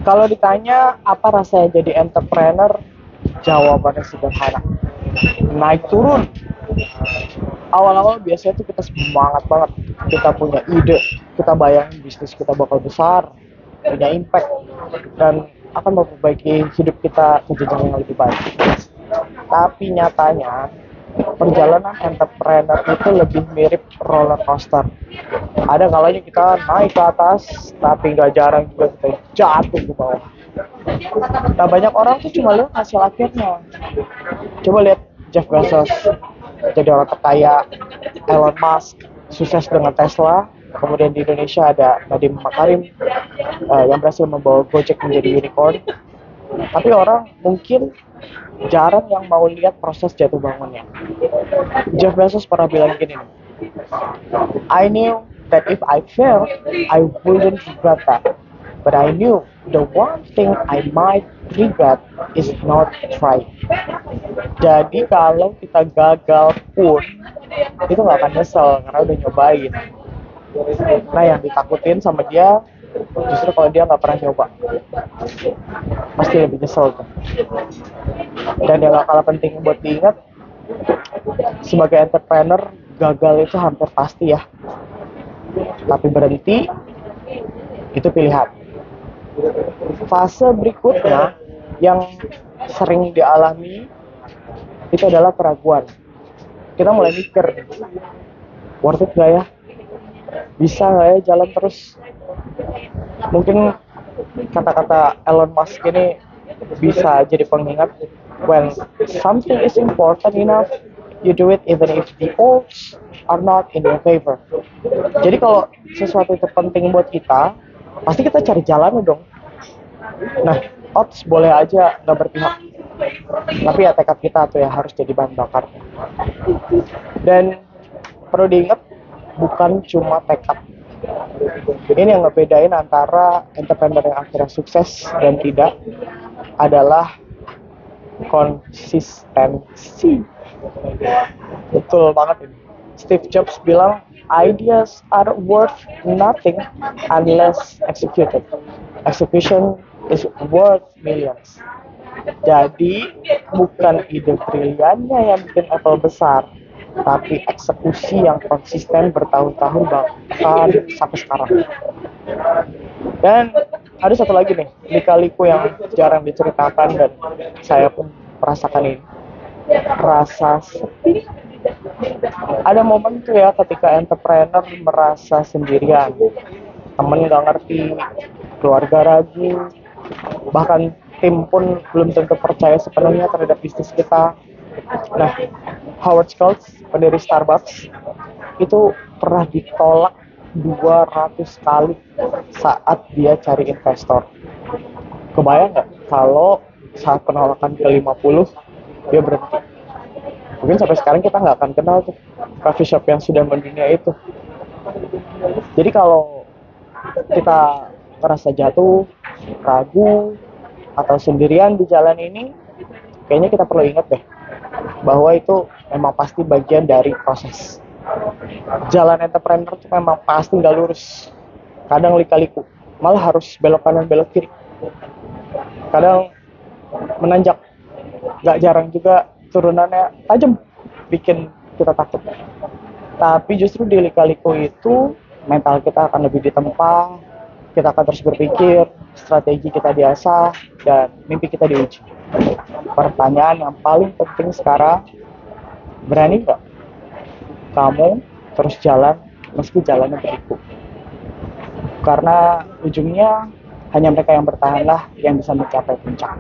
Kalau ditanya apa rasanya jadi entrepreneur, jawabannya sederhana. Naik turun. Awal-awal biasanya tuh kita semangat banget. Kita punya ide, kita bayangin bisnis kita bakal besar, punya impact, dan akan memperbaiki hidup kita ke jenjang yang lebih baik. Tapi nyatanya, perjalanan entrepreneur itu lebih mirip roller coaster. Ada kalanya kita naik ke atas, tapi nggak jarang juga kita jatuh ke bawah. Nah, banyak orang tuh cuma lihat hasil akhirnya. Coba lihat Jeff Bezos, jadi orang terkaya, Elon Musk, sukses dengan Tesla. Kemudian di Indonesia ada Nadiem Makarim yang berhasil membawa Gojek menjadi unicorn. Tapi orang mungkin jarang yang mau lihat proses jatuh bangunnya. Jeff Bezos pernah bilang gini, I knew that if I failed, I wouldn't regret that. But I knew the one thing I might regret is not trying. Jadi kalau kita gagal pun, itu nggak akan nyesel karena udah nyobain. Nah, yang ditakutin sama dia justru kalau dia nggak pernah nyoba, pasti lebih nyesel tuh. Dan yang gak kalah penting buat diingat, sebagai entrepreneur, gagal itu hampir pasti ya. Tapi berhenti, itu pilihan. Fase berikutnya yang sering dialami itu adalah keraguan. Kita mulai mikir, worth it gak ya? Bisa gak ya jalan terus? Mungkin kata-kata Elon Musk ini bisa jadi pengingat, when something is important enough, you do it even if the odds are not in your favor. Jadi kalau sesuatu itu penting buat kita, pasti kita cari jalannya dong. Nah, odds boleh aja nggak berpihak, tapi ya tekad kita tuh ya harus jadi bahan bakar. Dan perlu diingat, bukan cuma tekad. Ini yang ngebedain antara entrepreneur yang akhirnya sukses dan tidak adalah konsistensi. Betul banget ini. Steve Jobs bilang, ideas are worth nothing unless executed. Execution is worth millions. Jadi bukan ide briliannya yang bikin Apple besar, tapi eksekusi yang konsisten bertahun-tahun bahkan sampai sekarang. Dan ada satu lagi nih, lika-liku yang jarang diceritakan dan saya pun merasakan ini, rasa sepi. Ada momen tuh ya ketika entrepreneur merasa sendirian, temen nggak ngerti, keluarga ragu, bahkan tim pun belum tentu percaya sepenuhnya terhadap bisnis kita. Nah, Howard Schultz, pendiri Starbucks, itu pernah ditolak 200 kali saat dia cari investor. Kebayang nggak kalau saat penolakan ke-50 dia berhenti? Mungkin sampai sekarang kita nggak akan kenal tuh coffee shop yang sudah mendunia itu. Jadi kalau kita merasa jatuh, ragu, atau sendirian di jalan ini, kayaknya kita perlu ingat deh bahwa itu memang pasti bagian dari proses. Jalan entrepreneur itu memang pasti nggak lurus, kadang lika-liku, malah harus belok kanan belok kiri, kadang menanjak, nggak jarang juga turunannya tajam, bikin kita takut. Tapi justru di lika-liku itu mental kita akan lebih ditempa, kita akan terus berpikir, strategi kita diasah, dan mimpi kita diuji. Pertanyaan yang paling penting sekarang, berani nggak kamu terus jalan meski jalannya berliku? Karena ujungnya hanya mereka yang bertahanlah yang bisa mencapai puncak.